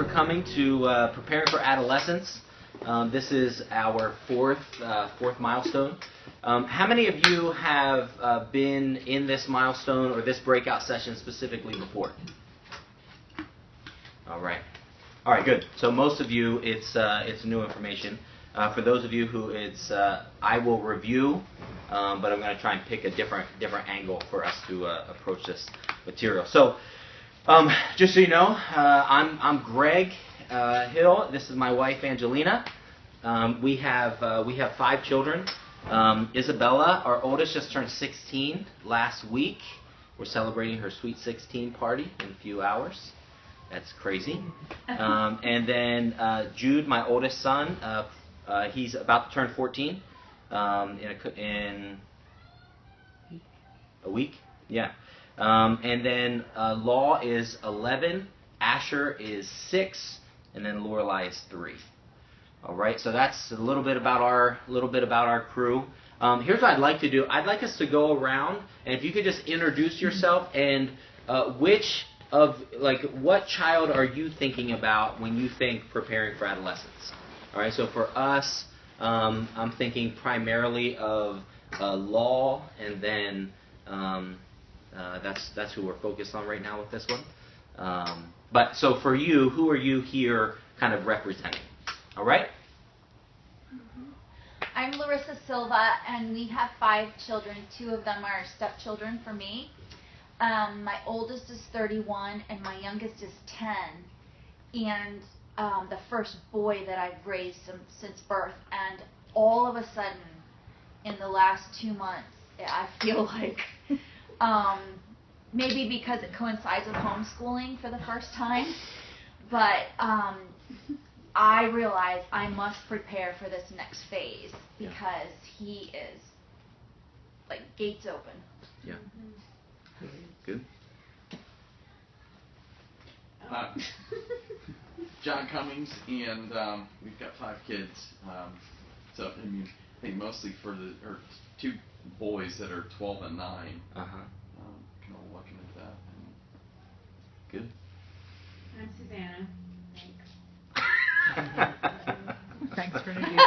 for coming to Preparing for Adolescence. This is our fourth milestone. How many of you have been in this milestone or this breakout session specifically before? All right, good. So most of you, it's new information. For those of you who it's, I will review, but I'm going to try and pick a different angle for us to approach this material. So, just so you know, I'm Greg Hill. This is my wife Angelina. We have 5 children. Isabella, our oldest, just turned 16 last week. We're celebrating her Sweet 16 party in a few hours. That's crazy. And then Jude, my oldest son, he's about to turn 14 in a week. Yeah. And then Law is 11, Asher is 6, and then Lorelai is 3. All right, so that's a little bit about our crew. Here's what I'd like to do. I'd like us to go around, and if you could just introduce yourself and what child are you thinking about when you think preparing for adolescence? All right, so for us, I'm thinking primarily of Law, and then that's who we're focused on right now with this one. But so for you, who are you here kind of representing? All right? I'm Larissa Silva, and we have 5 children. 2 of them are stepchildren for me. My oldest is 31, and my youngest is 10. And the first boy that I've raised since birth. And all of a sudden, in the last 2 months, I feel like maybe because it coincides with homeschooling for the first time, but I realize I must prepare for this next phase because he is like gates open. Yeah. Good. John Cummings, and we've got 5 kids. So I think mostly for 2 boys that are 12 and 9. Kind of looking at that. Good. I'm Susanna. Thanks for introducing me.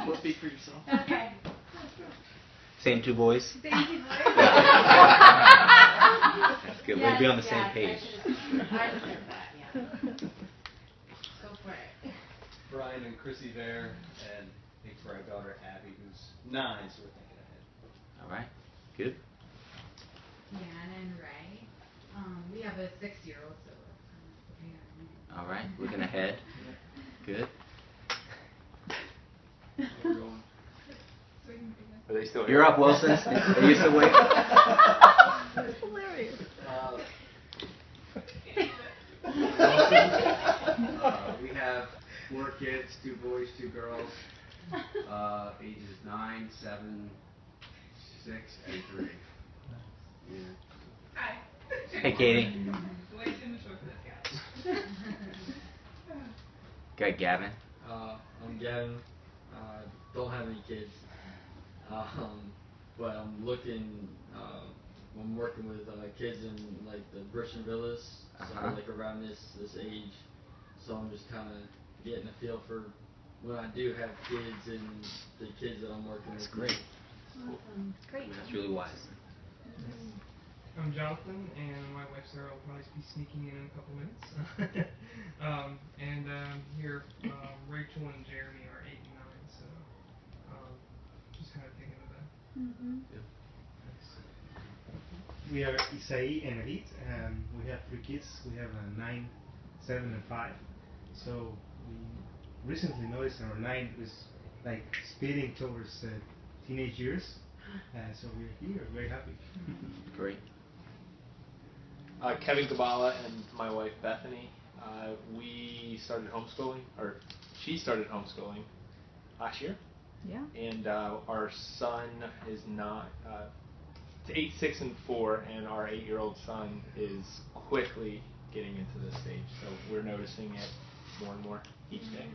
We'll speak for yourself. Okay. Same 2 boys? Same 2 boys. That's good. We'll be on the same page. I deserve that, yeah. Go for it. Brian and Chrissy there, and I think for our daughter Abby, who's 9, so we're thinking ahead. All right. Good. Jan and Ray. We have a 6-year-old, so we're preparing. All right. Looking ahead. Good. Are they still here? You're up, Wilson. Are you still awake? That's hilarious. We have 4 kids, 2 boys, 2 girls, ages 9, 7, 6, and 3. Yeah. Hi. Hey, Katie. Way too mature for this guy. Good, Gavin. I'm Gavin. Don't have any kids. But I'm looking. I'm working with kids in like the Christian villas, so like around this age. So I'm just kind of getting a feel for when I do have kids and the kids that I'm working with. That's great. Awesome. Great. That's really wise. I'm Jonathan, and my wife Sarah will probably be sneaking in a couple minutes. And here, Rachel and Jeremy are 8 and 9, so just kind of thinking of that. Yeah. We are Isai and Edith, and we have 3 kids. We have 9, 7, and 5. So we recently noticed our 9 is like speeding towards teenage years. So we're here, very happy. Great. Kevin Gabala and my wife Bethany. We started homeschooling, or she started homeschooling last year. Yeah. And our son is not 8, 6, and 4, and our 8-year-old son is quickly getting into this stage. So we're noticing it more and more each day.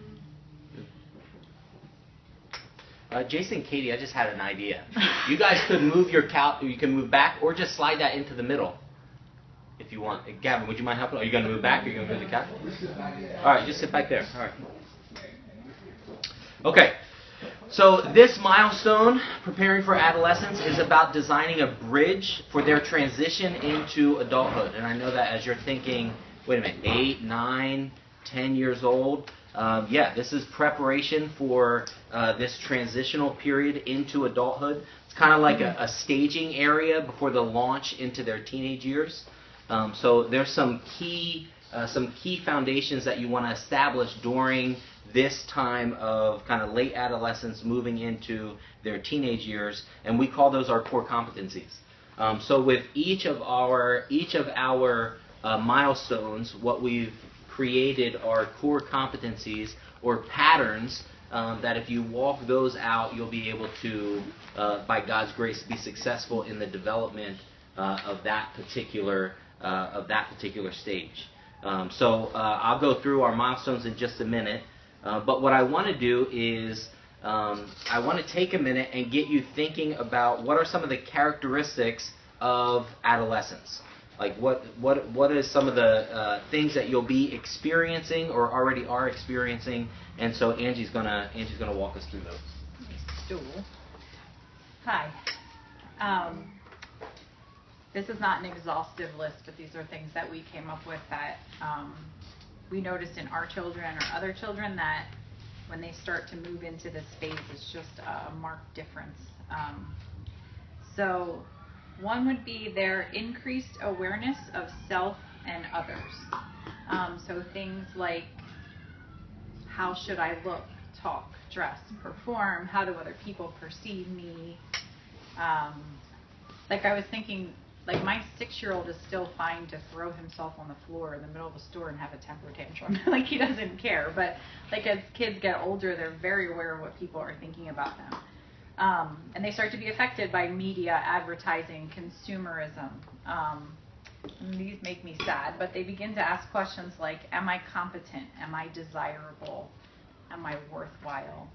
Jason and Katie, I just had an idea. You guys could move your couch, you can move back, or just slide that into the middle. If you want. Gavin, would you mind helping? Are you going to move back? Or are you going to move the couch? All right, just sit back there. All right. Okay. So this milestone, preparing for adolescence, is about designing a bridge for their transition into adulthood. And I know that as you're thinking, wait a minute, 8, 9, 10 years old, this is preparation for this transitional period into adulthood. It's kind of like a staging area before the launch into their teenage years. So there's some key foundations that you want to establish during this time of kind of late adolescence moving into their teenage years, and we call those our core competencies. So with each of our milestones, what we've created are core competencies or patterns that if you walk those out, you'll be able to, by God's grace, be successful in the development of that particular stage. So I'll go through our milestones in just a minute. But what I want to do is I want to take a minute and get you thinking about what are some of the characteristics of adolescence. Like what is some of the things that you'll be experiencing or already are experiencing? And so Angie's gonna walk us through those. Stool. Hi. This is not an exhaustive list, but these are things that we came up with that we noticed in our children or other children that when they start to move into this phase, it's just a marked difference. So one would be their increased awareness of self and others. So things like, how should I look, talk, dress, perform? How do other people perceive me? Like I was thinking, like my 6-year-old is still fine to throw himself on the floor in the middle of a store and have a temper tantrum. Like he doesn't care. But like as kids get older, they're very aware of what people are thinking about them. And they start to be affected by media, advertising, consumerism. And these make me sad, but they begin to ask questions like, am I competent? Am I desirable? Am I worthwhile?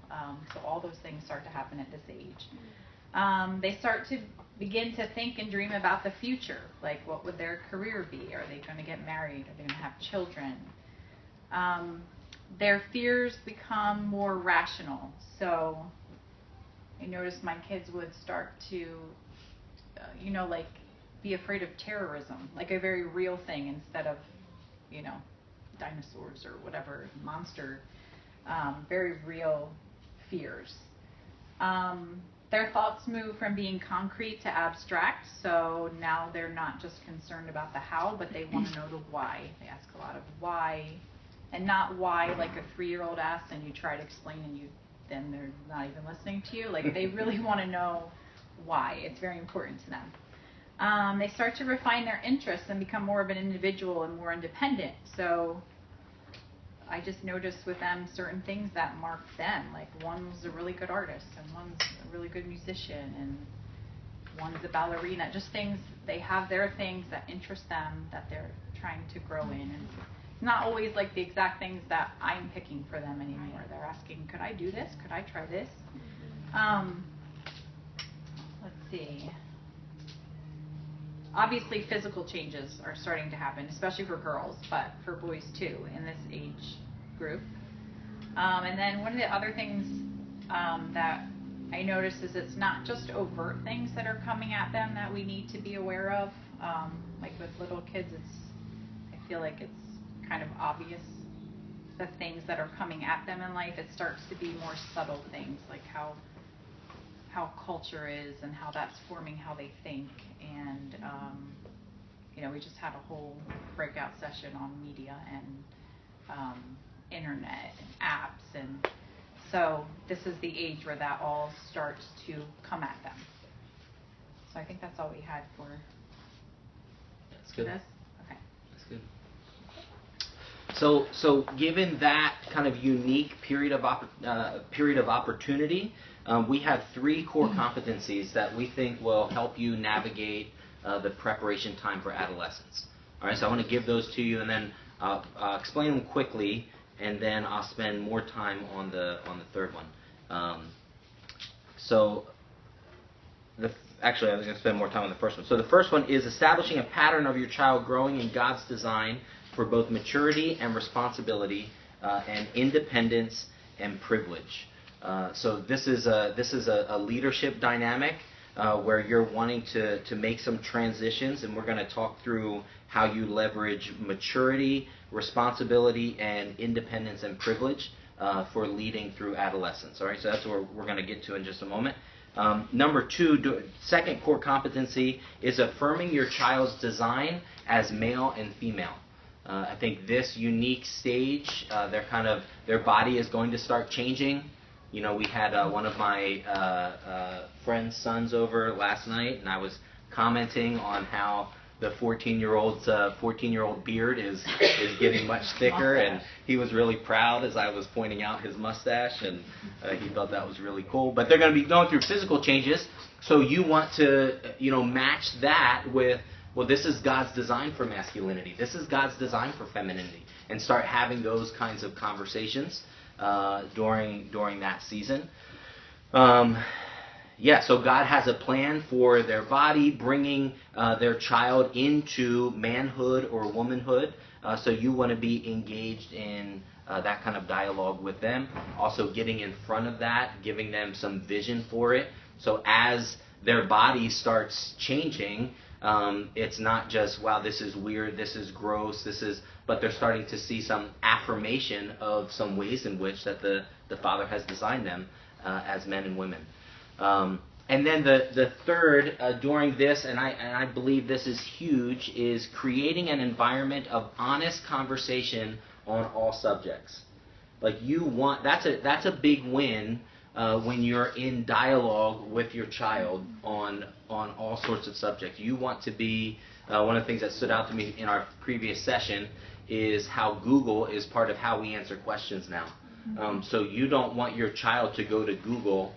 So all those things start to happen at this age. They start to begin to think and dream about the future, like what would their career be? Are they going to get married? Are they going to have children? Their fears become more rational. So I noticed my kids would start to, like be afraid of terrorism, like a very real thing instead of, dinosaurs or whatever, monster, very real fears. Their thoughts move from being concrete to abstract, so now they're not just concerned about the how, but they want to know the why. They ask a lot of why, and not why like a 3-year-old asks and you try to explain and then they're not even listening to you. Like they really want to know why. It's very important to them. They start to refine their interests and become more of an individual and more independent. So I just noticed with them certain things that mark them. Like one's a really good artist and one's a really good musician and one's a ballerina. Just things, they have their things that interest them that they're trying to grow in. And it's not always like the exact things that I'm picking for them anymore. They're asking, could I do this? Could I try this? Let's see. Obviously, physical changes are starting to happen, especially for girls, but for boys too, in this age group. And then one of the other things that I noticed is it's not just overt things that are coming at them that we need to be aware of. Like with little kids, I feel like it's kind of obvious the things that are coming at them in life. It starts to be more subtle things, like how culture is and how that's forming how they think. And we just had a whole breakout session on media and internet and apps, and so this is the age where that all starts to come at them. So I think that's all we had for this. Okay. That's good. So given that kind of unique period of opportunity, we have 3 core competencies that we think will help you navigate the preparation time for adolescence. All right, so I want to give those to you, and then I'll explain them quickly, and then I'll spend more time on the third one. So actually, I'm going to spend more time on the first one. So the first one is establishing a pattern of your child growing in God's design for both maturity and responsibility, and independence and privilege. So this is a leadership dynamic where you're wanting to make some transitions, and we're going to talk through how you leverage maturity, responsibility, and independence and privilege for leading through adolescence. All right, so that's what we're going to get to in just a moment. Number two, second core competency is affirming your child's design as male and female. I think this unique stage, their body is going to start changing. You know, we had one of my friend's sons over last night, and I was commenting on how the 14-year-old beard is getting much thicker, and he was really proud as I was pointing out his mustache, and he thought that was really cool. But they're going to be going through physical changes, so you want to match that with, well, this is God's design for masculinity. This is God's design for femininity, and start having those kinds of conversations during that season. So God has a plan for their body, bringing their child into manhood or womanhood. So you want to be engaged in that kind of dialogue with them. Also getting in front of that, giving them some vision for it. So as their body starts changing, it's not just, wow, this is weird, this is gross, but they're starting to see some affirmation of some ways in which that the Father has designed them as men and women. And then the third, during this, and I believe this is huge, is creating an environment of honest conversation on all subjects. Like that's a big win when you're in dialogue with your child on all sorts of subjects. You want to be, one of the things that stood out to me in our previous session is how Google is part of how we answer questions now. So you don't want your child to go to Google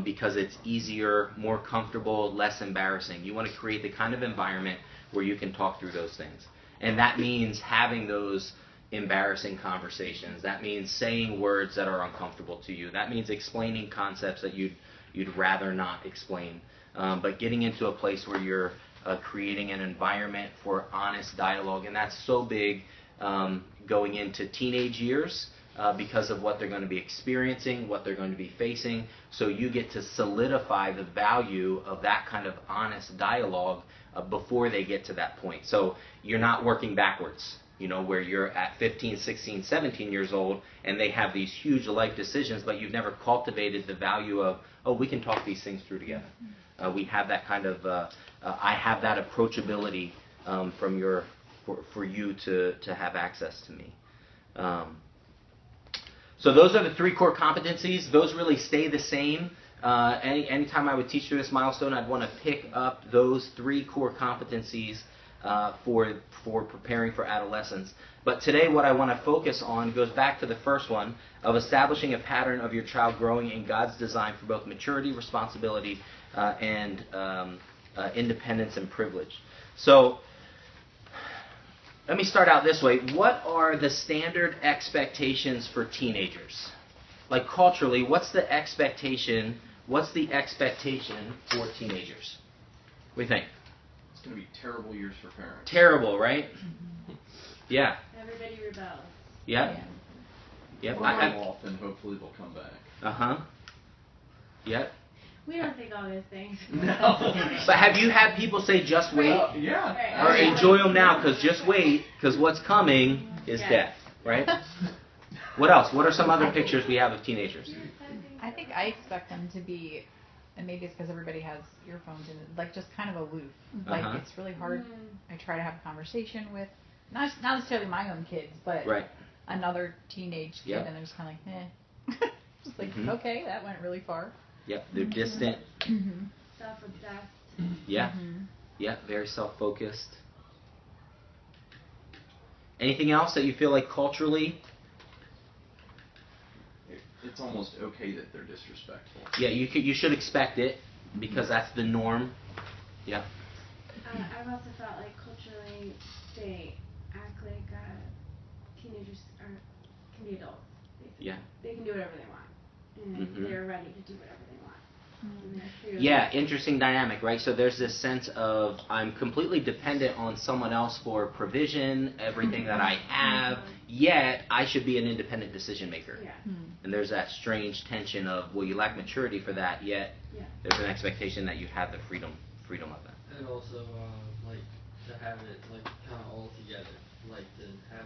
because it's easier, more comfortable, less embarrassing. You want to create the kind of environment where you can talk through those things. And that means having those embarrassing conversations. That means saying words that are uncomfortable to you. That means explaining concepts that you'd rather not explain. But getting into a place where you're creating an environment for honest dialogue. And that's so big going into teenage years. Because of what they're going to be experiencing, what they're going to be facing. So you get to solidify the value of that kind of honest dialogue before they get to that point. So you're not working backwards, where you're at 15, 16, 17 years old and they have these huge life decisions, but you've never cultivated the value of, we can talk these things through together. We have that kind of, I have that approachability for you to have access to me. So those are the three core competencies. Those really stay the same. Anytime I would teach through this milestone, I'd want to pick up those three core competencies for preparing for adolescence. But today what I want to focus on goes back to the first one of establishing a pattern of your child growing in God's design for both maturity, responsibility, and independence and privilege. So let me start out this way. What are the standard expectations for teenagers? Like culturally, what's the expectation for teenagers? What do you think? It's going to be terrible years for parents. Terrible, right? Yeah. Everybody rebels. Yep. Yep. We'll off and hopefully they'll come back. Uh-huh. Yep. We don't think all those things. No. But have you had people say, just wait? Yeah. Right. Or enjoy them now, because just wait, because what's coming is death, right? What else? What are some other pictures we have of teenagers? I think I expect them to be, and maybe it's because everybody has earphones in, like just kind of aloof. Like it's really hard. I try to have a conversation with, not necessarily my own kids, but another teenage kid, and they're just kind of like, just like, okay, that went really far. Yep, they're distant. Self-obsessed. Yeah. Yeah, very self-focused. Anything else that you feel like culturally? It's almost okay that they're disrespectful. Yeah, you should expect it because that's the norm. Yeah. I've also felt like culturally they act like teenagers can be adults, basically. Yeah. They can do whatever they want. And they're ready to do whatever they want. Yeah, interesting dynamic, right? So there's this sense of I'm completely dependent on someone else for provision, everything that I have, yet I should be an independent decision maker. Yeah. And there's that strange tension of, well, you lack maturity for that, yet there's an expectation that you have the freedom of that. And also, like, to have it, like, kind of all together. Like, to have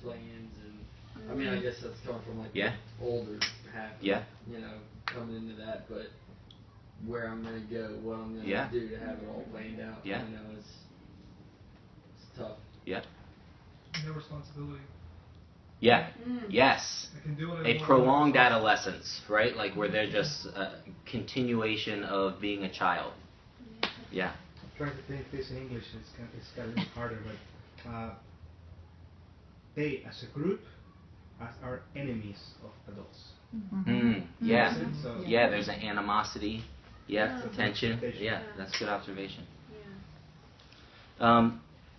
plans and, I mean, I guess that's coming from, like, the older half, you know, coming into that, but where I'm going to go, what I'm going to do to have it all planned out, you know, it's tough. Yeah. No responsibility. Yeah. Yes. I can do what I A want. prolonged adolescence, right? Like where they're just a continuation of being a child. Yeah. Trying to think this in English, it's got a little harder, but they, as a group, are enemies of adults. Yeah. So Yeah, there's an animosity. Yeah, tension. Yeah, that's a good observation.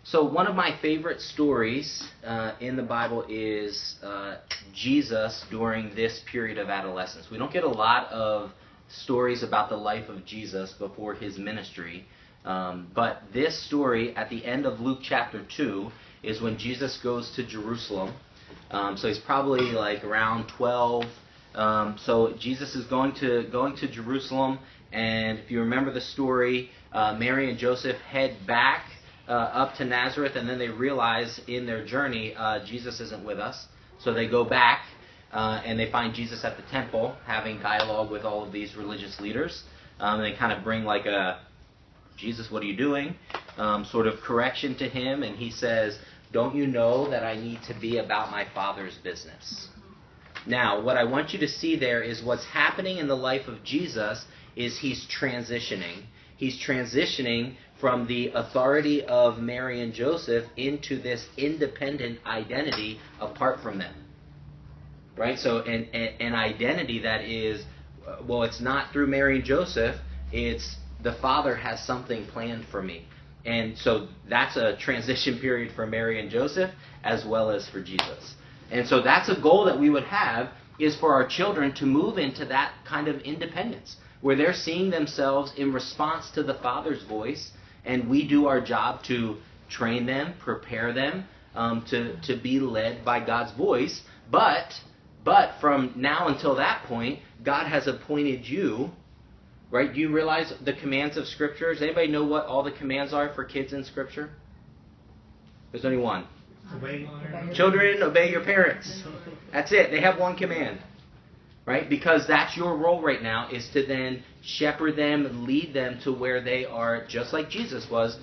So one of my favorite stories in the Bible is Jesus during this period of adolescence. We don't get a lot of stories about the life of Jesus before his ministry, but this story at the end of Luke chapter 2 is when Jesus goes to Jerusalem. So he's probably like around 12. So Jesus is going to Jerusalem, and if you remember the story, Mary and Joseph head back up to Nazareth, and then they realize in their journey Jesus isn't with us. So they go back and they find Jesus at the temple having dialogue with all of these religious leaders. And they kind of bring like a, Jesus, what are you doing? Sort of correction to him, and he says, don't you know that I need to be about my Father's business? Now, what I want you to see there is what's happening in the life of Jesus is he's transitioning. He's transitioning from the authority of Mary and Joseph into this independent identity apart from them. Right? So an identity that is, well, it's not through Mary and Joseph, it's the Father has something planned for me. And so that's a transition period for Mary and Joseph as well as for Jesus. And so that's a goal that we would have, is for our children to move into that kind of independence, where they're seeing themselves in response to the Father's voice, and we do our job to train them, prepare them to be led by God's voice. But from now until that point, God has appointed you, right? Do you realize the commands of Scripture? Does anybody know what all the commands are for kids in Scripture? There's only one. Obey. Children, obey your parents. That's it. They have one command. Right? Because that's your role right now, is to then shepherd them, lead them to where they are, just like Jesus was,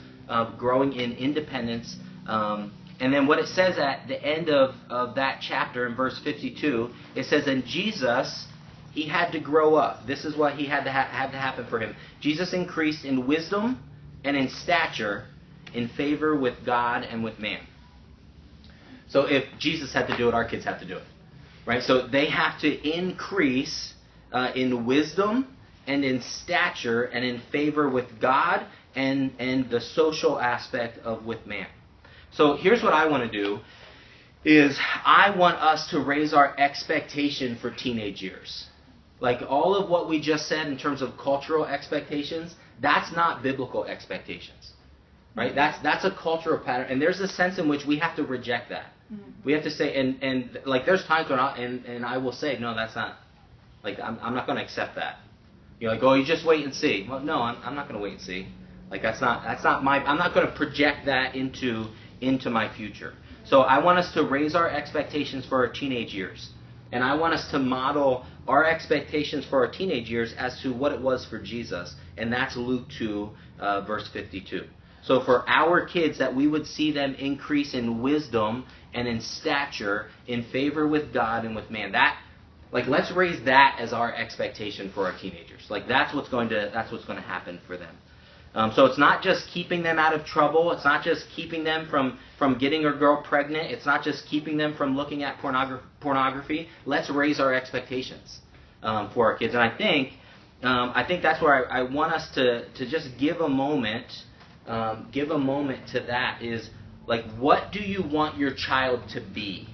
growing in independence. And then what it says at the end of that chapter in verse 52, it says, and Jesus, he had to grow up. This is what he had to happen for him. Jesus increased in wisdom and in stature, in favor with God and with man. So if Jesus had to do it, our kids have to do it. Right? So they have to increase in wisdom and in stature and in favor with God and the social aspect of with man. So here's what I want to do, is I want us to raise our expectation for teenage years. Like all of what we just said in terms of cultural expectations, that's not biblical expectations. Right? That's a cultural pattern, and there's a sense in which we have to reject that. We have to say, and like there's times when I will say, no, that's not, like I'm not going to accept that. You're like, oh, you just wait and see. Well, no, I'm not going to wait and see. Like that's not I'm not going to project that into my future. So I want us to raise our expectations for our teenage years, and I want us to model our expectations for our teenage years as to what it was for Jesus, and that's Luke 2, verse 52. So for our kids, that we would see them increase in wisdom and in stature, in favor with God and with man. That, like, let's raise that as our expectation for our teenagers. Like that's what's going to happen for them. So it's not just keeping them out of trouble. It's not just keeping them from getting a girl pregnant. It's not just keeping them from looking at pornography. Let's raise our expectations for our kids. And I think that's where I want us to just give a moment to that, is like, what do you want your child to be?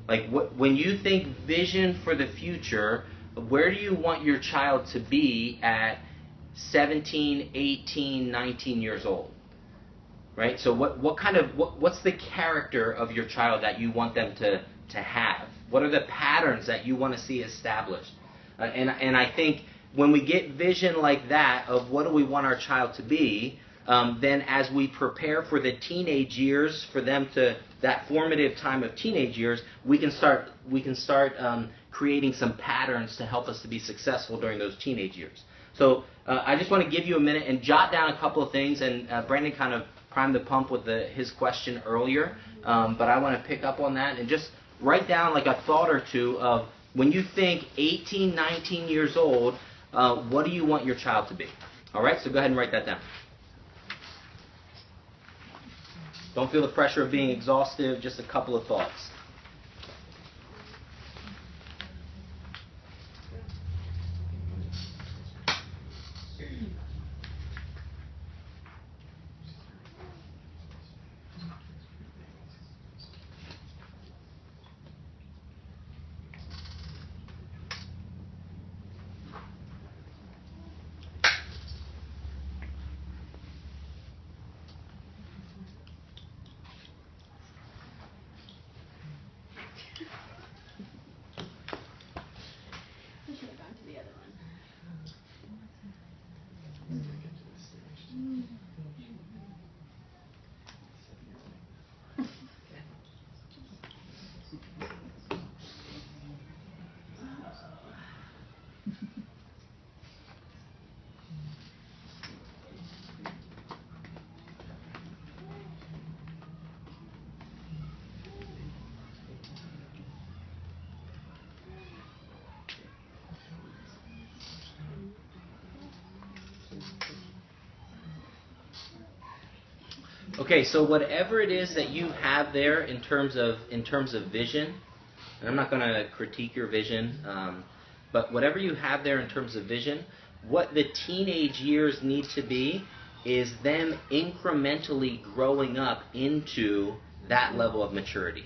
Like when you think vision for the future, where do you want your child to be at 17, 18, 19 years old? Right? So what's the character of your child that you want them to have? What are the patterns that you want to see established? And I think when we get vision like that of what do we want our child to be, then as we prepare for the teenage years, for them to that formative time of teenage years, we can start creating some patterns to help us to be successful during those teenage years. So I just want to give you a minute and jot down a couple of things. And Brandon kind of primed the pump with his question earlier, but I want to pick up on that and just write down like a thought or two of when you think 18, 19 years old, what do you want your child to be? All right, so go ahead and write that down. Don't feel the pressure of being exhaustive, just a couple of thoughts. We should have gone to the other one. Okay, so whatever it is that you have there in terms of vision, and I'm not going to critique your vision, but whatever you have there in terms of vision, what the teenage years need to be is them incrementally growing up into that level of maturity.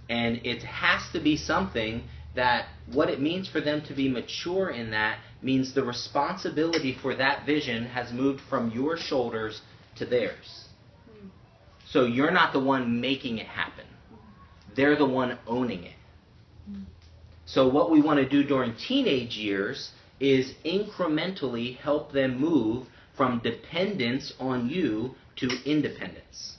And it has to be something that what it means for them to be mature in that means the responsibility for that vision has moved from your shoulders to theirs. So you're not the one making it happen. They're the one owning it. So what we want to do during teenage years is incrementally help them move from dependence on you to independence.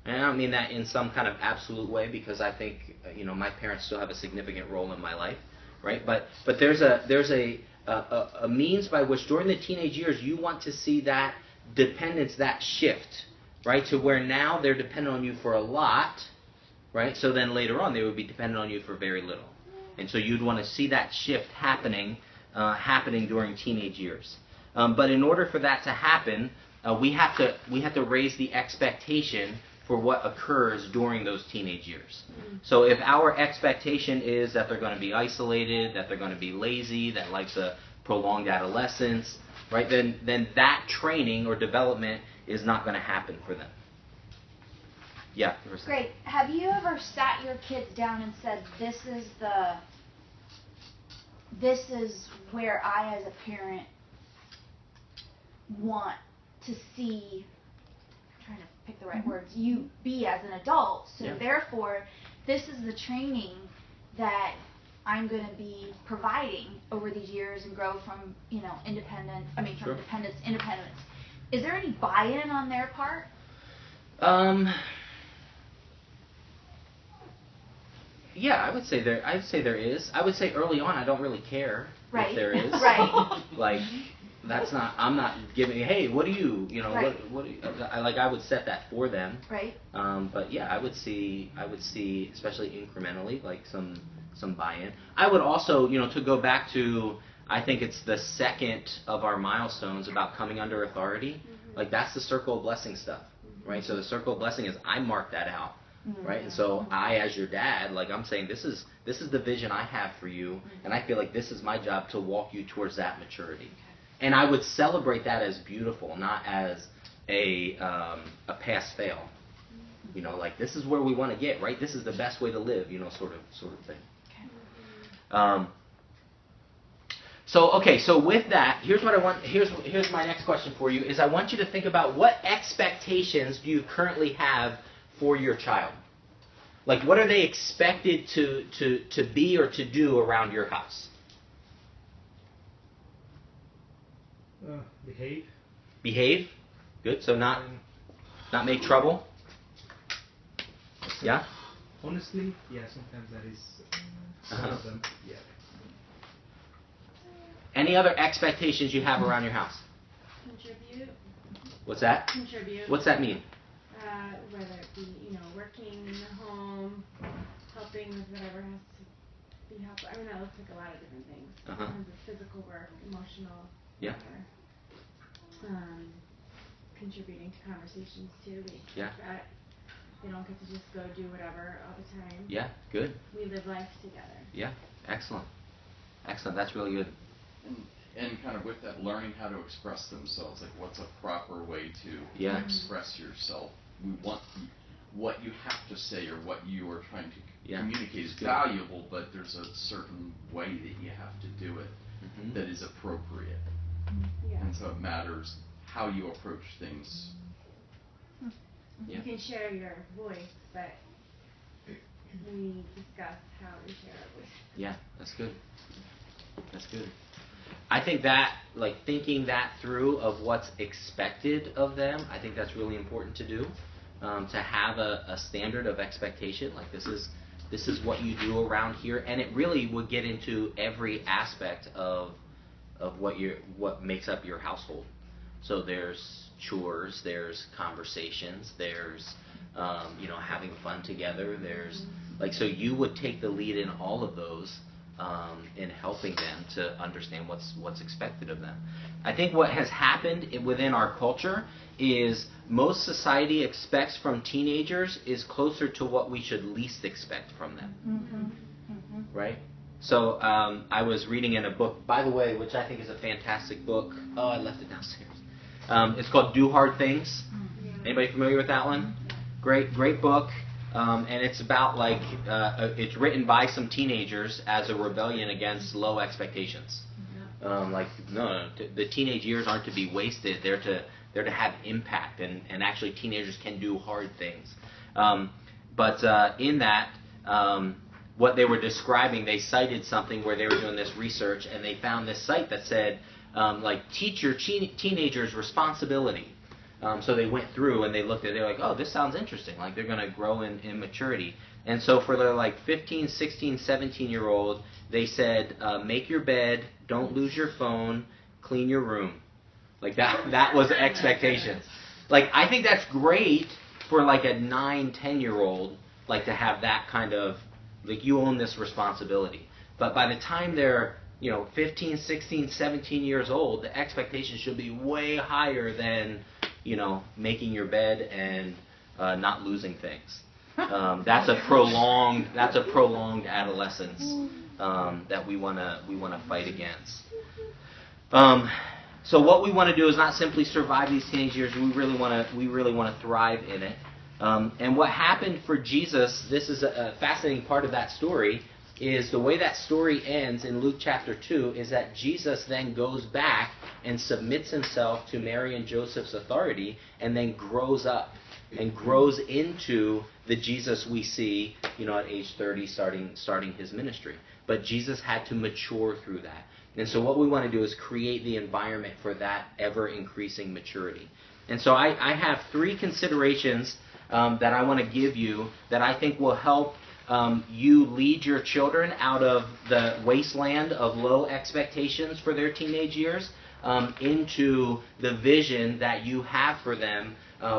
And I don't mean that in some kind of absolute way, because I think my parents still have a significant role in my life, right? But there's a means by which during the teenage years you want to see that dependence, that shift, right, to where now they're dependent on you for a lot, right? So then later on they would be dependent on you for very little, and so you'd want to see that shift happening during teenage years. But in order for that to happen, we have to raise the expectation for what occurs during those teenage years. So if our expectation is that they're going to be isolated, that they're going to be lazy, that life's a prolonged adolescence, right, then that training or development is not going to happen for them. Yeah. Great. Have you ever sat your kids down and said, this is where I as a parent want to see, I'm trying to pick the right words, you be as an adult, so therefore this is the training that I'm going to be providing over these years and grow from, dependence to independence. Is there any buy-in on their part? Yeah, I would say there is. I would say early on I don't really care if there is. Right. Like I'm not giving, hey, what do you, right. what do you, I would set that for them. Right. But yeah, I would see, especially incrementally, like some buy-in. I would also, to go back to, I think it's the second of our milestones about coming under authority. Like that's the circle of blessing stuff, right? So the circle of blessing is I mark that out, right? And so I, as your dad, like I'm saying, this is the vision I have for you, and I feel like this is my job to walk you towards that maturity. And I would celebrate that as beautiful, not as a pass-fail. Like this is where we want to get, right? This is the best way to live, sort of thing. So with that, here's what I want. Here's my next question for you. Is I want you to think about what expectations do you currently have for your child? Like, what are they expected to be or to do around your house? Behave. Behave. Good. So not make trouble. Yeah. Honestly, yeah. Sometimes that is some of them. Yeah. Any other expectations you have around your house? Contribute. What's that? Contribute. What's that mean? Whether it be, working in the home, helping with whatever has to be helped. I mean, that looks like a lot of different things. Sometimes it's physical work, emotional. Yeah. Contributing to conversations too. We expect that they don't get to just go do whatever all the time. Yeah. Good. We live life together. Yeah. Excellent. That's really good. And kind of with that, learning how to express themselves, like what's a proper way to express yourself. We want what you have to say or what you are trying to communicate is valuable, but there's a certain way that you have to do it that is appropriate. Yeah. And so it matters how you approach things. You can share your voice, but we discuss how we share our voice. Yeah, that's good. That's good. I think that, like, thinking that through of what's expected of them, I think that's really important to do. To have a standard of expectation, like this is what you do around here, and it really would get into every aspect of what makes up your household. So there's chores, there's conversations, there's having fun together. There's so you would take the lead in all of those. In helping them to understand what's expected of them. I think what has happened within our culture is most society expects from teenagers is closer to what we should least expect from them. Right? So I was reading in a book, by the way, which I think is a fantastic book. Oh, I left it downstairs. It's called Do Hard Things. Anybody familiar with that one? Great book. And it's about it's written by some teenagers as a rebellion against low expectations. The teenage years aren't to be wasted. They're to have impact, and actually teenagers can do hard things. But in that, what they were describing, they cited something where they were doing this research, and they found this site that said, teach your teenagers responsibility. So they went through and they looked at it. They're like, oh, this sounds interesting. Like they're going to grow in maturity. And so for their 15, 16, 17-year-old, they said, make your bed, don't lose your phone, clean your room. Like that was expectations. I think that's great for a 9, 10-year-old, to have that kind of, you own this responsibility. But by the time they're 15, 16, 17 years old, the expectation should be way higher than making your bed and not losing things. That's a prolonged adolescence that we want to fight against. So what we want to do is not simply survive these teenage years. We really want to thrive in it. And what happened for Jesus? This is a fascinating part of that story. Is the way that story ends in Luke chapter 2 is that Jesus then goes back and submits himself to Mary and Joseph's authority and then grows up and grows into the Jesus we see, at age 30 starting his ministry. But Jesus had to mature through that. And so what we want to do is create the environment for that ever-increasing maturity. And so I have 3 considerations that I want to give you that I think will help you lead your children out of the wasteland of low expectations for their teenage years into the vision that you have for them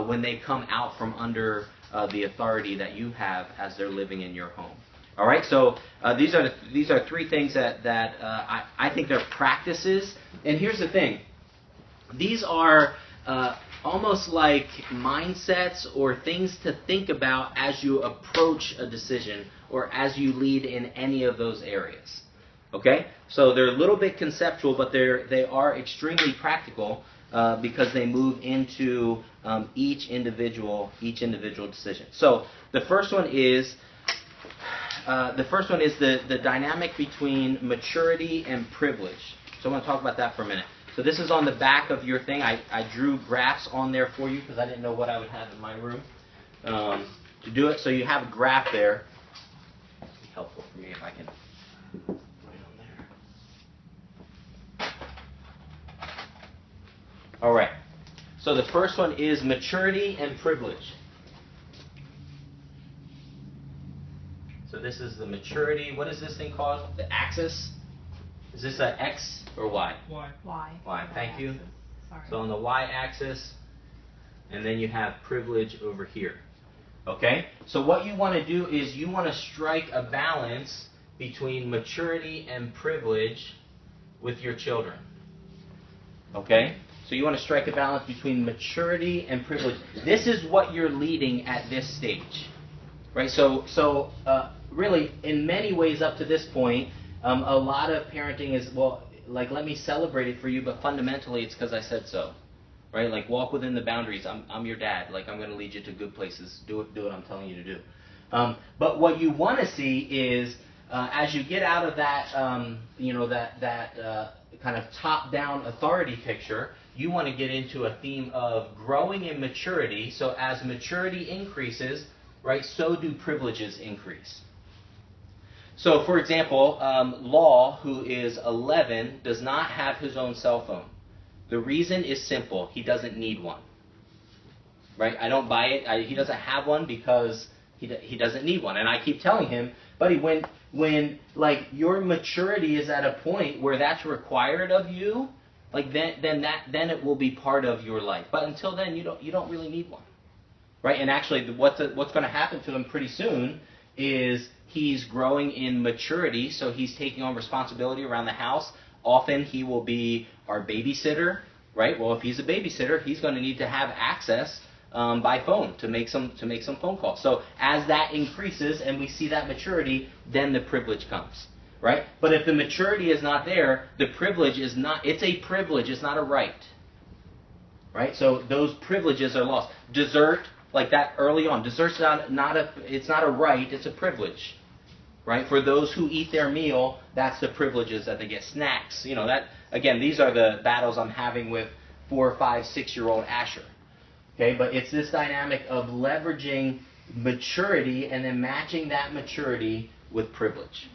when they come out from under the authority that you have as they're living in your home. All right, so these are 3 things that I think they're practices. And here's the thing. These are almost like mindsets or things to think about as you approach a decision or as you lead in any of those areas. Okay? So they're a little bit conceptual, but they are extremely practical because they move into each individual decision. So the first one is the first one is the dynamic between maturity and privilege. So I want to talk about that for a minute. So this is on the back of your thing. I drew graphs on there for you because I didn't know what I would have in my room to do it. So you have a graph there. It'd be helpful for me if I can write on there. All right. So the first one is maturity and privilege. So this is the maturity. What is this thing called? The axis? Is this an X or Y? Y. Y. Thank you. Sorry. So on the Y-axis, and then you have privilege over here. Okay? So what you want to do is you want to strike a balance between maturity and privilege with your children. Okay? So you want to strike a balance between maturity and privilege. This is what you're leading at this stage. Right? So really, in many ways up to this point, a lot of parenting is, well, like, let me celebrate it for you, but fundamentally it's because I said so. Right? Like, walk within the boundaries. I'm your dad. Like, I'm going to lead you to good places. Do what I'm telling you to do. But what you want to see is, as you get out of that, that kind of top-down authority picture, you want to get into a theme of growing in maturity. So as maturity increases, right, so do privileges increase. So, for example, Law, who is 11, does not have his own cell phone. The reason is simple. He doesn't need one. Right? I don't buy it. He doesn't have one because he doesn't need one. And I keep telling him, buddy, when like your maturity is at a point where that's required of you, like then it will be part of your life. But until then, you don't really need one. Right? And actually, what's going to happen to him pretty soon is he's growing in maturity, so he's taking on responsibility around the house. Often he will be our babysitter, right? Well, if he's a babysitter, he's going to need to have access by phone to make some phone calls. So as that increases and we see that maturity, then the privilege comes, right? But if the maturity is not there, the privilege is not. It's a privilege. It's not a right, right? So those privileges are lost. Dessert. Like that early on. Dessert's it's not a right, it's a privilege. Right? For those who eat their meal, that's the privileges that they get. Snacks. That again, these are the battles I'm having with 4, 5, 6-year-old Asher. Okay, but it's this dynamic of leveraging maturity and then matching that maturity with privilege.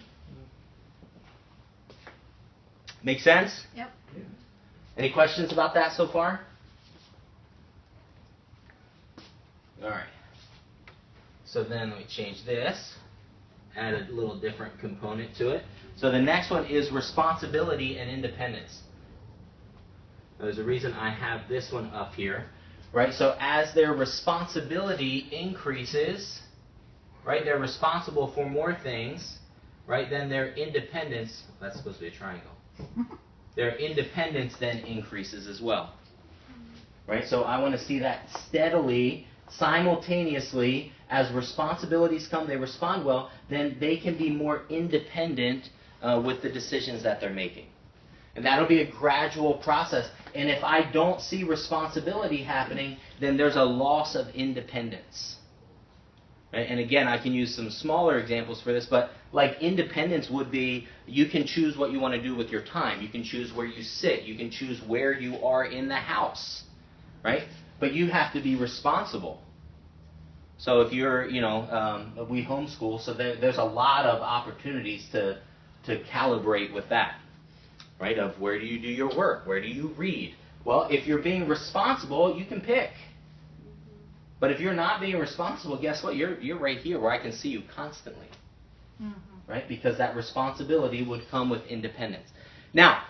Make sense? Yep. Any questions about that so far? All right. So then we change this, add a little different component to it. So the next one is responsibility and independence. There's a reason I have this one up here, right? So as their responsibility increases, right, they're responsible for more things, right? Then their independence, that's supposed to be a triangle. Their independence then increases as well, right? So I want to see that steadily. Simultaneously, as responsibilities come, they respond well, then they can be more independent with the decisions that they're making. And that'll be a gradual process. And if I don't see responsibility happening, then there's a loss of independence. Right? And again, I can use some smaller examples for this, but like independence would be, you can choose what you want to do with your time. You can choose where you sit. You can choose where you are in the house. Right? But you have to be responsible. So if you're, we homeschool, so there's a lot of opportunities to calibrate with that, right? Of where do you do your work? Where do you read? Well, if you're being responsible, you can pick. But if you're not being responsible, guess what? You're right here where I can see you constantly, right? Because that responsibility would come with independence. Now,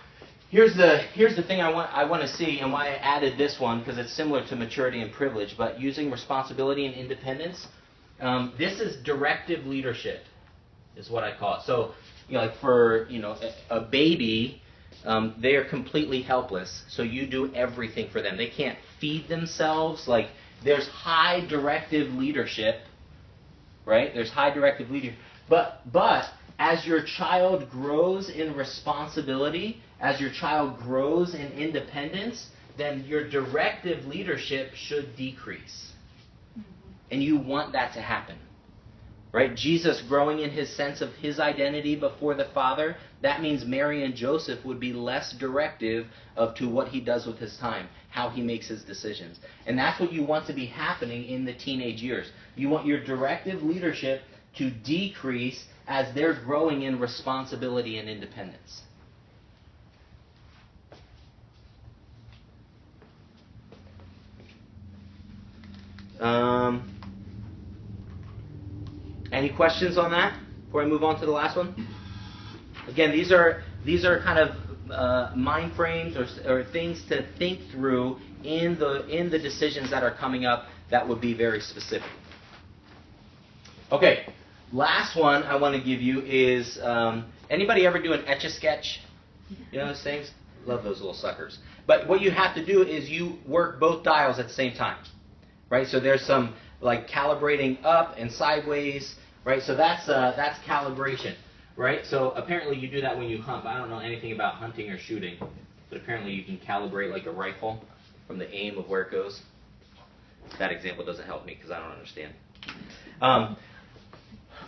Here's the thing I want to see, and why I added this one, because it's similar to maturity and privilege, but using responsibility and independence. This is directive leadership, is what I call it. So, like for a baby, they are completely helpless. So you do everything for them. They can't feed themselves. Like there's high directive leadership, right? There's high directive leadership, but as your child grows in responsibility, as your child grows in independence, then your directive leadership should decrease. And you want that to happen. right? Jesus growing in his sense of his identity before the Father. That means Mary and Joseph would be less directive to what he does with his time, how he makes his decisions. And that's what you want to be happening in the teenage years. You want your directive leadership to decrease as they're growing in responsibility and independence. Any questions on that before I move on to the last one? Again, these are kind of mind frames or things to think through in the decisions that are coming up that would be very specific. Okay, last one I want to give you is, anybody ever do an Etch-a-Sketch? You know those things? Love those little suckers. But what you have to do is you work both dials at the same time, right? So there's some like calibrating up and sideways, right? So that's calibration, right? So apparently you do that when you hunt. I don't know anything about hunting or shooting, but apparently you can calibrate like a rifle from the aim of where it goes. That example doesn't help me because I don't understand.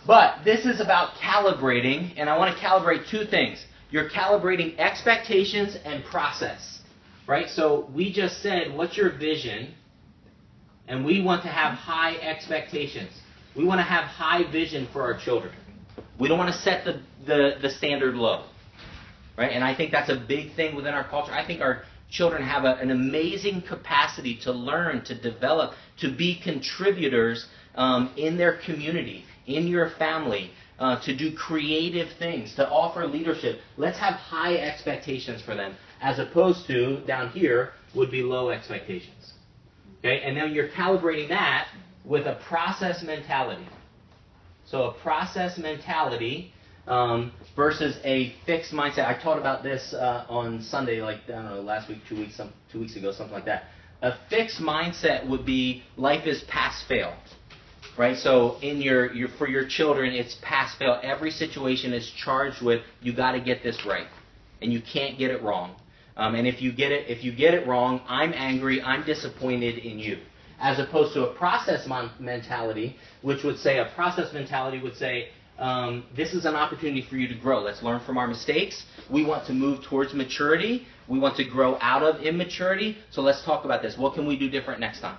But this is about calibrating, and I want to calibrate two things. You're calibrating expectations and process, right? So we just said, what's your vision? And we want to have high expectations. We want to have high vision for our children. We don't want to set the standard low, right? And I think that's a big thing within our culture. I think our children have an amazing capacity to learn, to develop, to be contributors in their community, in your family, to do creative things, to offer leadership. Let's have high expectations for them, as opposed to, down here, would be low expectations. Okay? And then you're calibrating that with a process mentality. So a process mentality versus a fixed mindset. I taught about this on Sunday, like, I don't know, last week, 2 weeks ago, something like that. A fixed mindset would be life is pass-fail. Right? So in for your children, it's pass-fail. Every situation is charged with, you got to get this right. And you can't get it wrong. And if you get it wrong, I'm angry, I'm disappointed in you. As opposed to a process mentality, which would say, this is an opportunity for you to grow. Let's learn from our mistakes. We want to move towards maturity. We want to grow out of immaturity. So let's talk about this. What can we do different next time?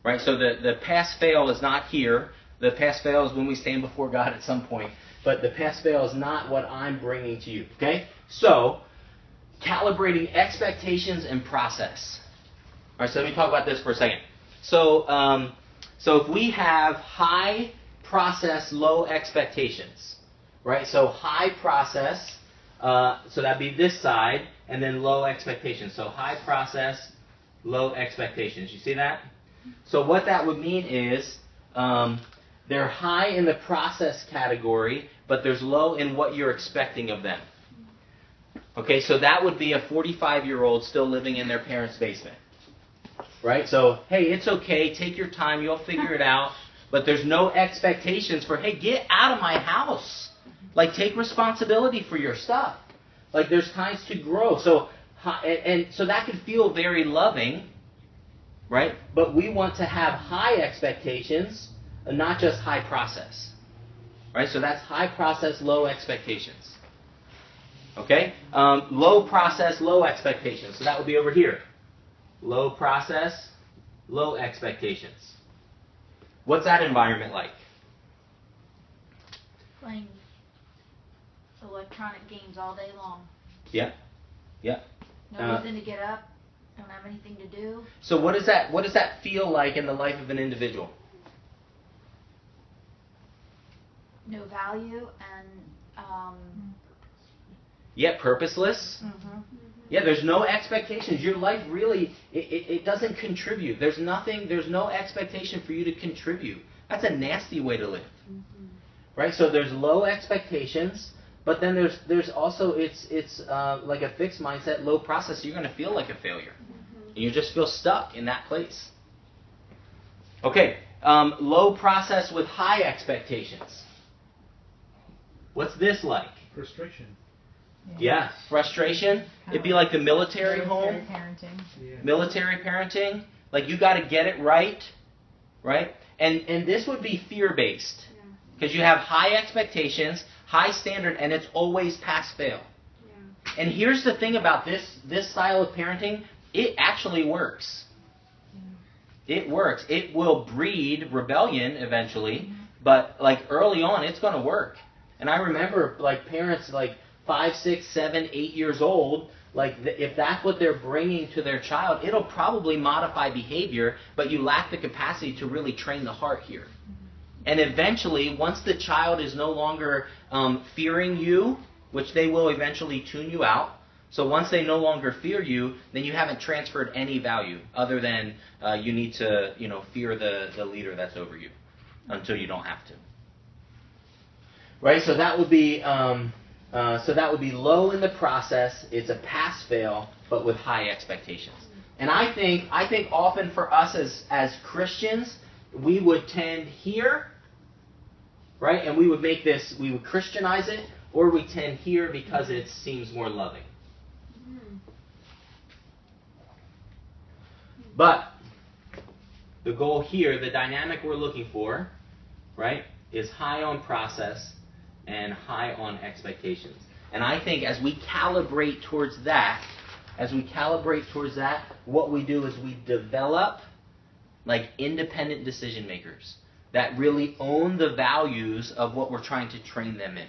Right? So the pass-fail is not here. The pass-fail is when we stand before God at some point. But the pass-fail is not what I'm bringing to you. Okay? So, calibrating expectations and process. All right, so let me talk about this for a second. So if we have high process, low expectations, right? So high process, so that'd be this side, and then low expectations. So high process, low expectations. You see that? So what that would mean is they're high in the process category, but there's low in what you're expecting of them. Okay, so that would be a 45-year-old still living in their parents' basement. Right? So, hey, it's okay, take your time, you'll figure it out. But there's no expectations for, hey, get out of my house. Like, take responsibility for your stuff. Like, there's times to grow. So, and so that could feel very loving, right? But we want to have high expectations, and not just high process. Right? So that's high process, low expectations. Okay? Low process, low expectations. So that would be over here. Low process, low expectations. What's that environment like? Playing electronic games all day long. Yeah. Yeah. No reason to get up. Don't have anything to do. So what does that feel like in the life of an individual? No value and purposeless. Mm-hmm. Yeah, there's no expectations. Your life really, it doesn't contribute. There's no expectation for you to contribute. That's a nasty way to live. Mm-hmm. Right? So there's low expectations, but then there's also, it's like a fixed mindset, low process. You're going to feel like a failure. Mm-hmm. And you just feel stuck in that place. Okay, low process with high expectations. What's this like? Frustration. Yeah, frustration. It'd be like the military home. Parenting. Yeah. Military parenting. Like, you got to get it right, right? And this would be fear-based. Because you have high expectations, high standard, and it's always pass-fail. Yeah. And here's the thing about this style of parenting, it actually works. It works. It will breed rebellion eventually, but like early on, it's going to work. And I remember like parents like 5, 6, 7, 8 years old, like if that's what they're bringing to their child, it'll probably modify behavior, but you lack the capacity to really train the heart here. And eventually, once the child is no longer fearing you, which they will eventually tune you out, so once they no longer fear you, then you haven't transferred any value other than you need to, fear the leader that's over you until you don't have to. Right? So that would be low in the process. It's a pass-fail, but with high expectations. And I think often for us as Christians, we would tend here, right? And we would Christianize it, or we tend here because it seems more loving. But the goal here, the dynamic we're looking for, right, is high on process and high on expectations. And I think as we calibrate towards that, what we do is we develop like independent decision makers that really own the values of what we're trying to train them in.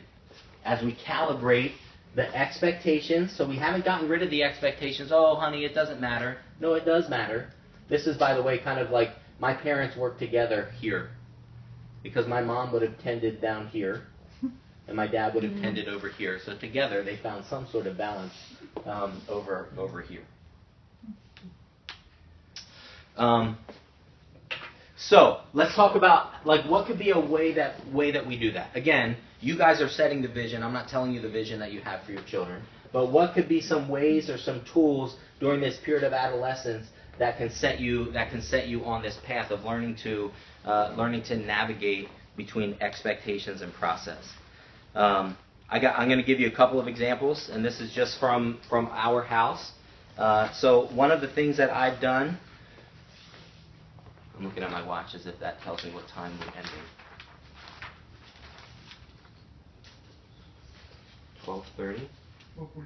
As we calibrate the expectations, so we haven't gotten rid of the expectations, oh honey, it doesn't matter. No, it does matter. This is, by the way, kind of like my parents worked together here. Because my mom would have tended down here, and my dad would have tended over here. So together they found some sort of balance over here. So let's talk about like what could be a way that we do that. Again, you guys are setting the vision. I'm not telling you the vision that you have for your children, but what could be some ways or some tools during this period of adolescence that can set you on this path of learning to navigate between expectations and process. I'm going to give you a couple of examples, and this is just from our house. So one of the things that I've done, I'm looking at my watch as if that tells me what time we're ending. 12:30? 12:45.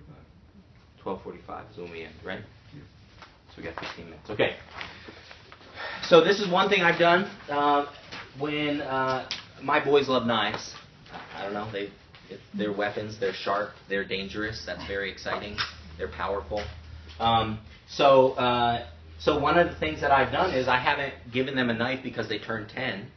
12:45 is when we end, right? Yeah. So we got 15 minutes. Okay. So this is one thing I've done when my boys love knives. I don't know. They're weapons. They're sharp. They're dangerous. That's very exciting. They're powerful. So one of the things that I've done is I haven't given them a knife because they turned 10.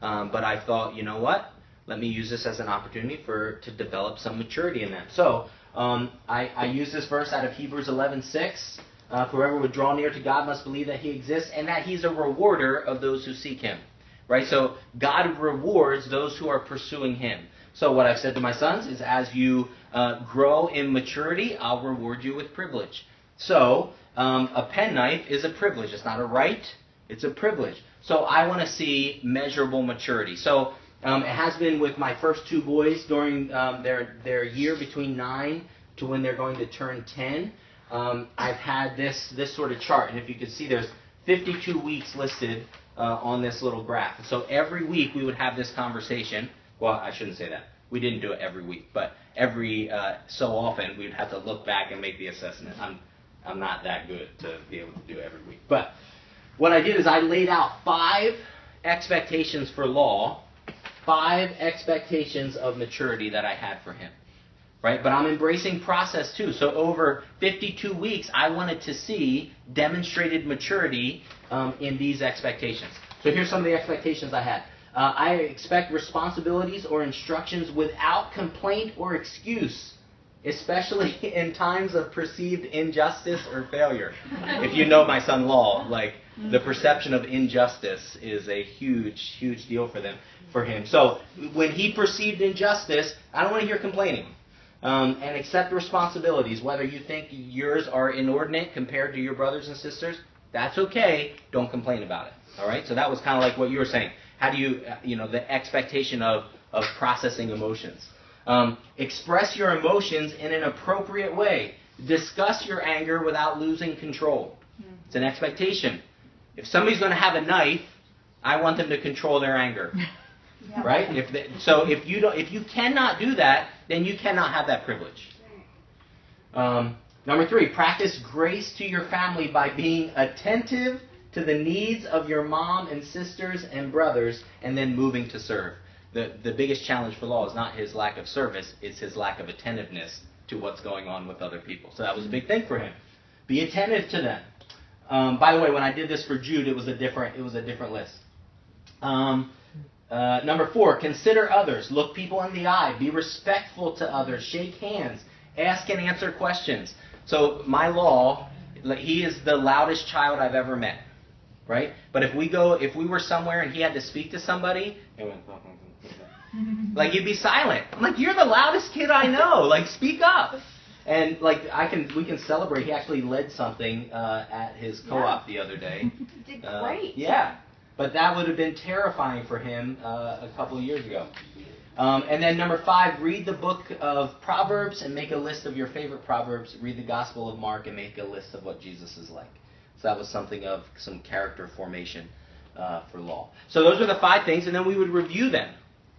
But I thought, you know what? Let me use this as an opportunity to develop some maturity in them. So I use this verse out of Hebrews 11:6. Whoever would draw near to God must believe that He exists and that He's a rewarder of those who seek Him. Right? So God rewards those who are pursuing Him. So what I've said to my sons is as you grow in maturity, I'll reward you with privilege. So a penknife is a privilege. It's not a right. It's a privilege. So I want to see measurable maturity. So it has been with my first two boys during their year between 9 to when they're going to turn 10. I've had this sort of chart, and if you can see, there's 52 weeks listed on this little graph. So every week we would have this conversation. Well, I shouldn't say that. We didn't do it every week, but every so often we'd have to look back and make the assessment. I'm not that good to be able to do it every week. But what I did is I laid out 5 expectations for Law, 5 expectations of maturity that I had for him. Right? But I'm embracing process too. So over 52 weeks, I wanted to see demonstrated maturity in these expectations. So here's some of the expectations I had. I expect responsibilities or instructions without complaint or excuse, especially in times of perceived injustice or failure. If you know my son Law, like the perception of injustice is a huge, huge deal for him. So when he perceived injustice, I don't want to hear complaining. And accept responsibilities. Whether you think yours are inordinate compared to your brothers and sisters, that's okay. Don't complain about it. All right? So that was kind of like what you were saying. How do you, the expectation of processing emotions. Express your emotions in an appropriate way. Discuss your anger without losing control. It's an expectation. If somebody's going to have a knife, I want them to control their anger. Yep. Right? So if you cannot do that, then you cannot have that privilege. Number 3, practice grace to your family by being attentive to the needs of your mom and sisters and brothers, and then moving to serve. The biggest challenge for Law is not his lack of service, it's his lack of attentiveness to what's going on with other people. So that was a big thing for him. Be attentive to them. By the way, when I did this for Jude, it was a different list. Number 4, consider others. Look people in the eye. Be respectful to others. Shake hands. Ask and answer questions. So my Law, he is the loudest child I've ever met. Right? But if we were somewhere and he had to speak to somebody, like, you'd be silent. I'm like, you're the loudest kid I know. Like, speak up. And like we can celebrate. He actually led something at his co-op the other day. Did great. Yeah, but that would have been terrifying for him a couple of years ago. And then number 5, read the book of Proverbs and make a list of your favorite Proverbs. Read the Gospel of Mark and make a list of what Jesus is like. So that was something of some character formation for Law. So those are the 5 things, and then we would review them.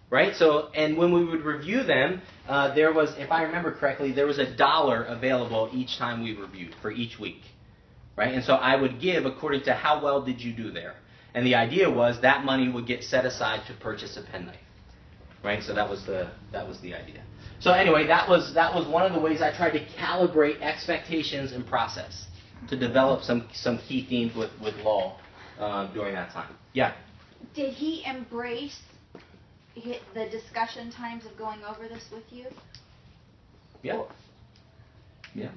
Right? So, and when we would review them, there was, if I remember correctly, there was $1 available each time we reviewed for each week. Right? And so I would give according to how well did you do there. And the idea was that money would get set aside to purchase a penknife. Right? So that was the idea. So anyway, that was one of the ways I tried to calibrate expectations and process to develop some key themes with Law during that time. Yeah. Did he embrace the discussion times of going over this with you? Yeah. Yeah.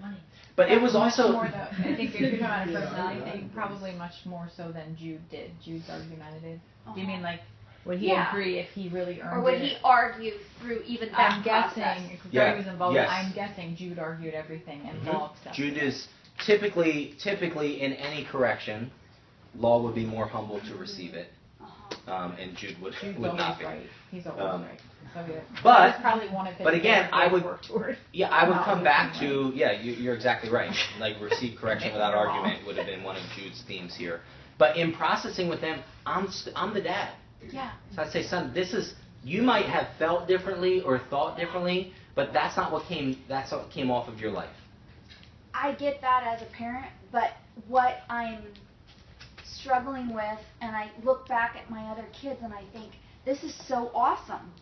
But it was also... More I think if you're talking about a personality thing, probably much more so than Jude did. Jude's argumentative. Do you mean like, would he agree if he really earned it? Or would he argue through even that I'm guessing, because Gary was involved, I'm guessing Jude argued everything and Law accepted Jude is typically in any correction, Law would be more humble to receive it. And Jude would not be. Right. He's always right. So but again, I would come back to you're exactly right. Like, receive correction without argument would have been one of Jude's themes here. But in processing with them, I'm the dad. Yeah. So I'd say, son, you might have felt differently or thought differently, but that's what came off of your life. I get that as a parent, but what I'm struggling with, and I look back at my other kids and I think, this is so awesome.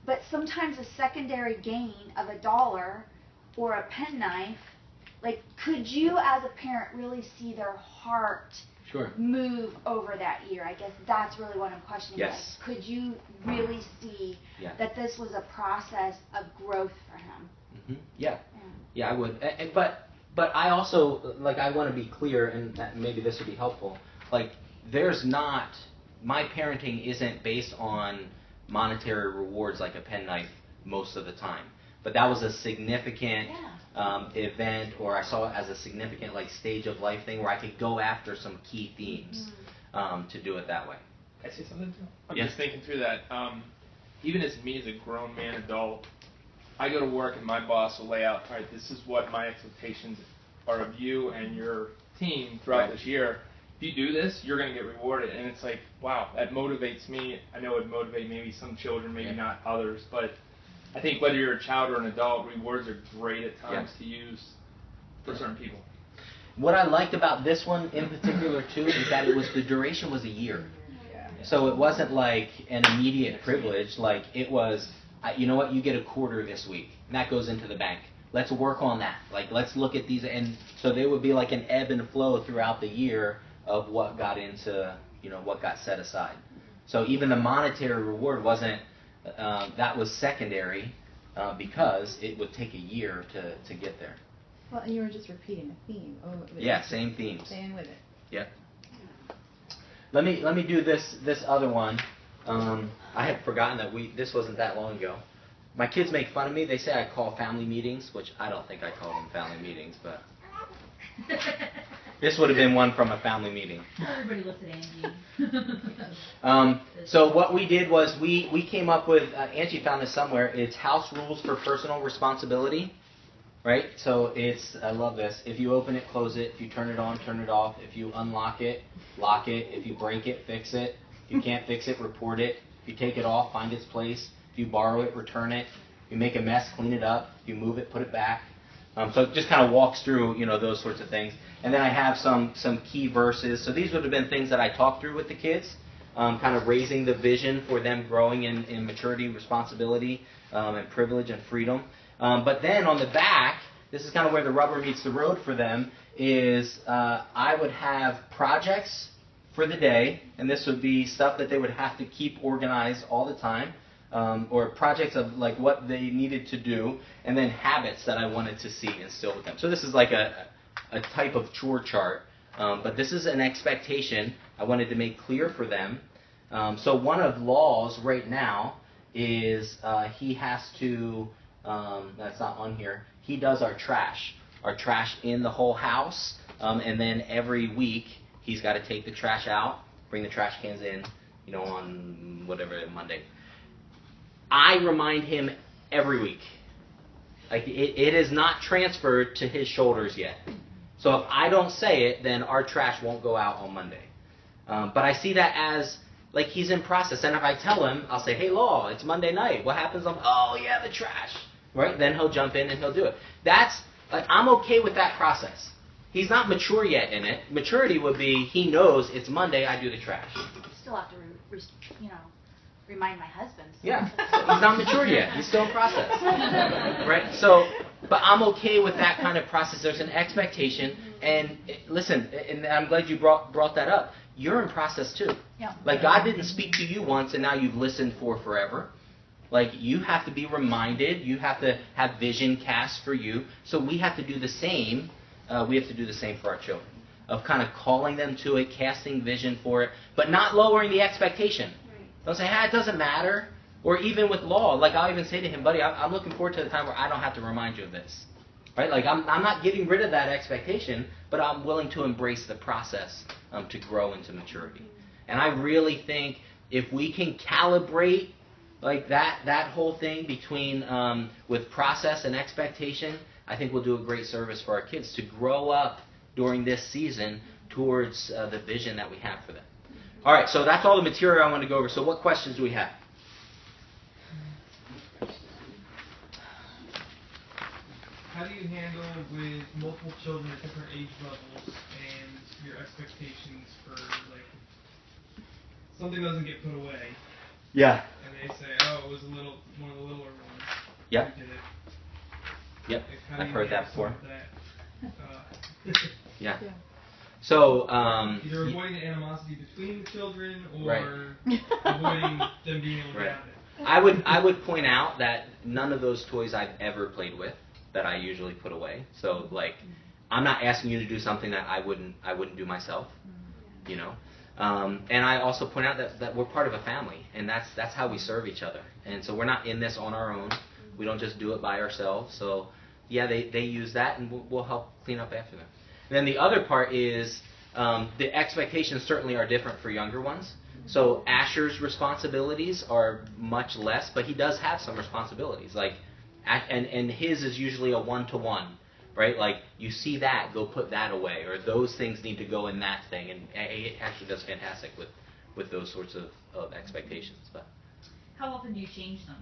But sometimes a secondary gain of $1 or a penknife, like, could you as a parent really see their heart move over that year? I guess that's really what I'm questioning. Yes. Like, could you really see that this was a process of growth for him? Mm-hmm. Yeah, I would. But I also, like, I want to be clear, and that maybe this would be helpful. Like, my parenting isn't based on monetary rewards like a penknife most of the time. But that was a significant event, or I saw it as a significant, like, stage of life thing where I could go after some key themes to do it that way. Can I say something? I'm just thinking through that. Even as me as a grown man adult, I go to work and my boss will lay out, all right, this is what my expectations are of you and your team throughout this year. If you do this, you're going to get rewarded. And it's like, wow, that motivates me. I know it would motivate maybe some children, maybe not others. But I think whether you're a child or an adult, rewards are great at times to use for certain people. What I liked about this one in particular, too, is that the duration was a year. So it wasn't like an immediate privilege. Like, it was... you know what, you get a quarter this week, and that goes into the bank. Let's work on that. Like, let's look at these, and so there would be like an ebb and flow throughout the year of what got into, what got set aside. So even the monetary reward wasn't, that was secondary because it would take a year to get there. Well, and you were just repeating the theme. Same themes. Staying with it. Yeah. Let me do this other one. I had forgotten that this wasn't that long ago. My kids make fun of me. They say I call family meetings, which I don't think I call them family meetings, but this would have been one from a family meeting. Everybody listen to Angie. So what we did was we came up with, Angie found this somewhere, it's house rules for personal responsibility. Right? So I love this. If you open it, close it. If you turn it on, turn it off. If you unlock it, lock it. If you break it, fix it. If you can't fix it, report it. If you take it off, find its place. If you borrow it, return it. If you make a mess, clean it up. If you move it, put it back. So it just kind of walks through, those sorts of things. And then I have some key verses. So these would have been things that I talked through with the kids, kind of raising the vision for them growing in maturity, responsibility, and privilege and freedom. But then on the back, this is kind of where the rubber meets the road for them, is I would have projects for the day, and this would be stuff that they would have to keep organized all the time, or projects of like what they needed to do, and then habits that I wanted to see instilled with them. So this is like a type of chore chart, but this is an expectation I wanted to make clear for them. So one of Law's right now is he has to, that's not on here, he does our trash in the whole house, and then every week he's got to take the trash out, bring the trash cans in, on whatever, Monday. I remind him every week. Like it is not transferred to his shoulders yet. So if I don't say it, then our trash won't go out on Monday. But I see that as like he's in process. And if I tell him, I'll say, hey, Law, it's Monday night. What happens? Oh, yeah, the trash. Right? Then he'll jump in and he'll do it. That's, like, I'm okay with that process. He's not mature yet in it. Maturity would be he knows it's Monday, I do the trash. You still have to, remind my husband. So Yeah. He's not mature yet. He's still in process. Right? So, but I'm okay with that kind of process. There's an expectation. And listen, and I'm glad you brought that up. You're in process too. Yeah. Like God didn't speak to you once and now you've listened for forever. Like you have to be reminded. You have to have vision cast for you. So we have to do the same. We have to do the same for our children. Of kind of calling them to it, casting vision for it, but not lowering the expectation. Don't say, it doesn't matter. Or even with Law, like I'll even say to him, buddy, I'm looking forward to the time where I don't have to remind you of this. Right? Like I'm not getting rid of that expectation, but I'm willing to embrace the process to grow into maturity. And I really think if we can calibrate like that whole thing between with process and expectation, I think we'll do a great service for our kids to grow up during this season towards the vision that we have for them. All right, so that's all the material I want to go over. So what questions do we have? How do you handle with multiple children at different age levels and your expectations for, like, something doesn't get put away? Yeah. And they say, it was one of the littler ones. Yep. Who did it. Yep. Like, I've heard that before. That? Yeah. So, either avoiding the animosity between the children or right. avoiding them being able to right. have it. I would point out that none of those toys I've ever played with that I usually put away. So like, I'm not asking you to do something that I wouldn't do myself, And I also point out that we're part of a family, and that's how we serve each other. And so we're not in this on our own. We don't just do it by ourselves. So yeah, they use that, and we'll help clean up after them. And then the other part is the expectations certainly are different for younger ones. So Asher's responsibilities are much less, but he does have some responsibilities. Like, and his is usually a one-to-one, right? Like you see that, go put that away, or those things need to go in that thing. And he actually does fantastic with those sorts of expectations. But how often do you change them?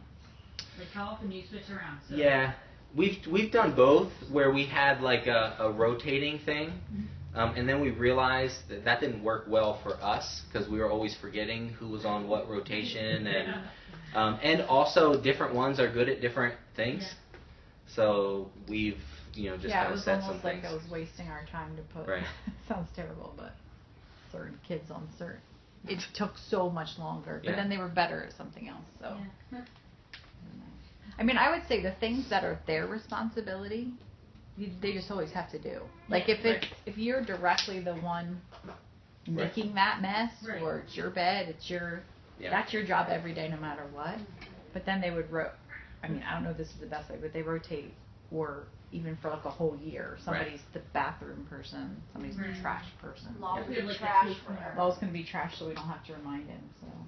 Like how often do you switch around? So yeah. We've done both, where we had like a rotating thing, and then we realized that didn't work well for us because we were always forgetting who was on what rotation, and also different ones are good at different things. Yeah. So we've just kind of set some things. Yeah, it was almost like I was wasting our time to put. Right. Sounds terrible, but certain kids on certain. It took so much longer, but then they were better at something else. So. Yeah. I mean, I would say the things that are their responsibility, they just always have to do. Like if you're directly the one making that mess, or it's your bed, that's your job every day, no matter what. But then they would I mean, I don't know if this is the best way, but they rotate, or even for like a whole year. Somebody's the bathroom person, somebody's the trash person. Law's gonna be trash forever. Law's gonna be trash, so we don't have to remind him.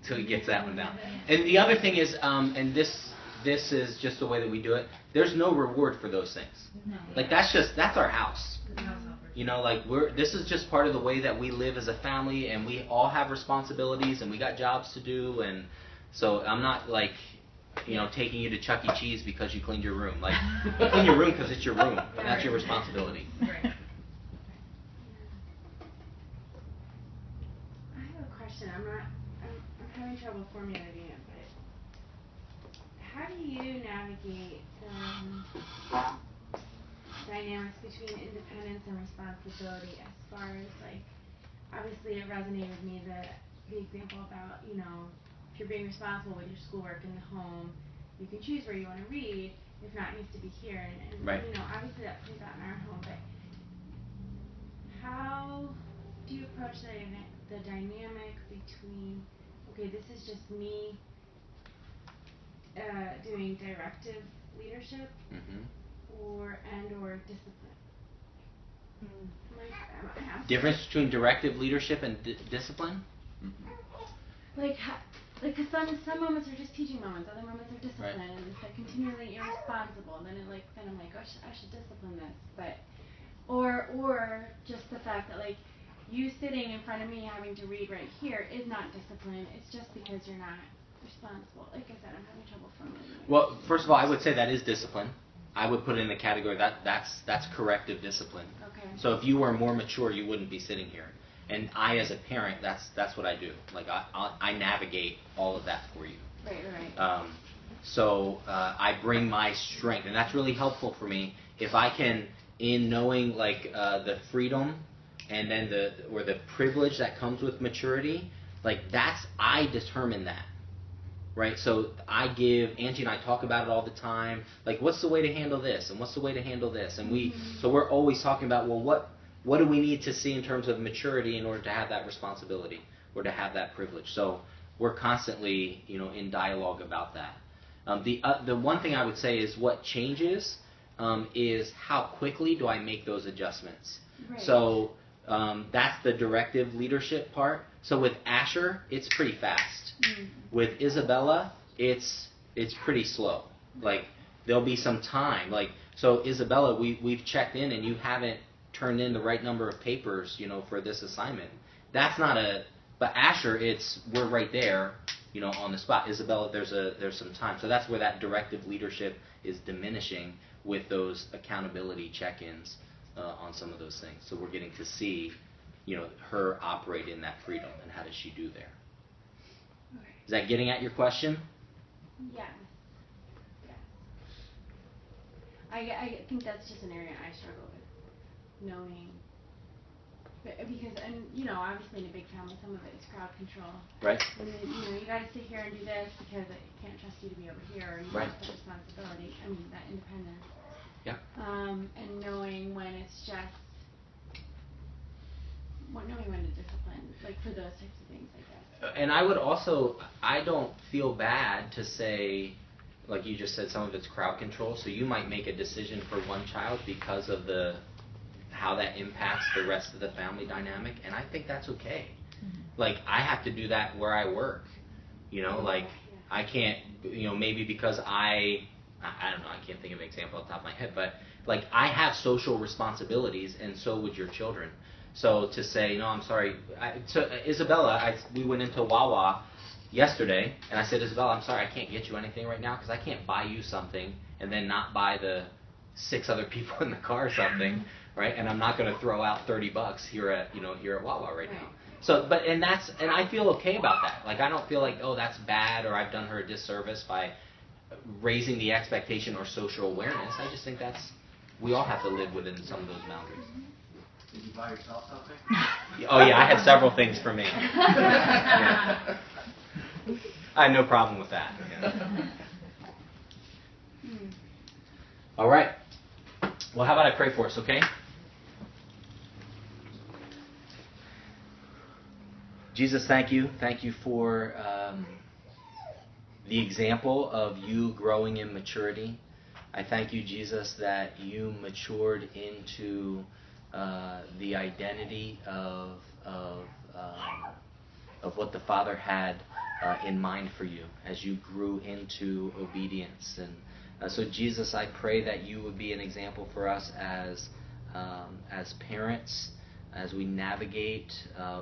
So he gets that one down. And the other thing is, and this is just the way that we do it. There's no reward for those things. No. Like that's our house. You know, like this is just part of the way that we live as a family, and we all have responsibilities, and we got jobs to do, and so I'm not like, you know, taking you to Chuck E. Cheese because you cleaned your room. Like, you clean your room because it's your room, and that's your responsibility. Right. I have a question. I'm having trouble formulating it, but how do you navigate dynamics between independence and responsibility as far as, like, obviously it resonated with me the example about, you know, if you're being responsible with your schoolwork in the home, you can choose where you want to read. If not, it needs to be here. And right. you know, obviously that plays out in our home, but how do you approach the dynamic between, okay, this is just me doing directive leadership or discipline? Difference between directive leadership and discipline? Like, cause some moments are just teaching moments, other moments are discipline, and it's like continually irresponsible, and then I'm like, oh, I should discipline this, but, or just the fact that, like, you sitting in front of me having to read right here is not discipline, it's just because you're not responsible. Like I said, I'm having trouble formulating it. Well, first of all, I would say that is discipline. I would put it in the category that's corrective discipline. Okay. So if you were more mature, you wouldn't be sitting here. And I, as a parent, that's what I do. Like I navigate all of that for you. Right. So I bring my strength, and that's really helpful for me. If I can, in knowing like the freedom, and then the privilege that comes with maturity, like I determine that. Right, so Angie and I talk about it all the time. Like, what's the way to handle this, and what's the way to handle this, and so we're always talking about, well, what do we need to see in terms of maturity in order to have that responsibility or to have that privilege? So we're constantly, you know, in dialogue about that. The one thing I would say is what changes is how quickly do I make those adjustments. Right. So that's the directive leadership part. So with Asher, it's pretty fast. With Isabella, it's pretty slow. Like, there'll be some time. Like, so Isabella, we've checked in, and you haven't turned in the right number of papers, you know, for this assignment. That's not but Asher, we're right there, you know, on the spot. Isabella, there's some time. So that's where that directive leadership is diminishing with those accountability check-ins on some of those things. So we're getting to see, you know, her operate in that freedom, and how does she do there. Okay. Is that getting at your question? Yes. I think that's just an area I struggle with, knowing. Because, and you know, obviously in a big family, some of it is crowd control. Right. And then, you know, you got to sit here and do this because I can't trust you to be over here, or you right. have that responsibility. I mean, that independence. Yeah. And knowing when it's just, knowing when to discipline, like for those types of things, I guess. And I would also, I don't feel bad to say, like you just said, some of it's crowd control. So you might make a decision for one child because of how that impacts the rest of the family dynamic, and I think that's okay. Like, I have to do that where I work. You know, like, I can't, you know, maybe because I don't know, I can't think of an example off the top of my head, but like, I have social responsibilities, and so would your children. So to say, no, I'm sorry. So Isabella, we went into Wawa yesterday, and I said, Isabella, I'm sorry, I can't get you anything right now because I can't buy you something and then not buy the 6 other people in the car something, right? And I'm not going to throw out $30 here at Wawa right now. So, and I feel okay about that. Like, I don't feel like, oh, that's bad, or I've done her a disservice by raising the expectation or social awareness. I just think we all have to live within some of those boundaries. Did you buy yourself something? Oh yeah, I had several things for me. Yeah. I had no problem with that. Yeah. All right. Well, how about I pray for us, okay? Jesus, thank you. Thank you for the example of you growing in maturity. I thank you, Jesus, that you matured into the identity of what the Father had in mind for you as you grew into obedience. And so, Jesus, I pray that you would be an example for us as as parents, as we navigate,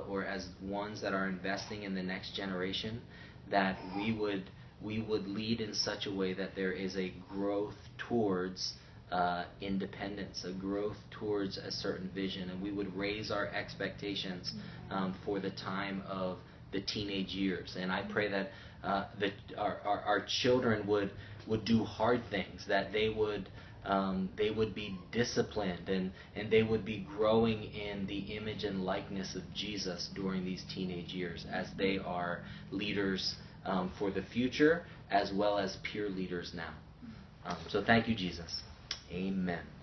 or as ones that are investing in the next generation, that we would lead in such a way that there is a growth towards independence, a growth towards a certain vision, and we would raise our expectations for the time of the teenage years. And I pray that our children would do hard things, that they would be disciplined, and they would be growing in the image and likeness of Jesus during these teenage years as they are leaders for the future as well as peer leaders now. So thank you, Jesus. Amen.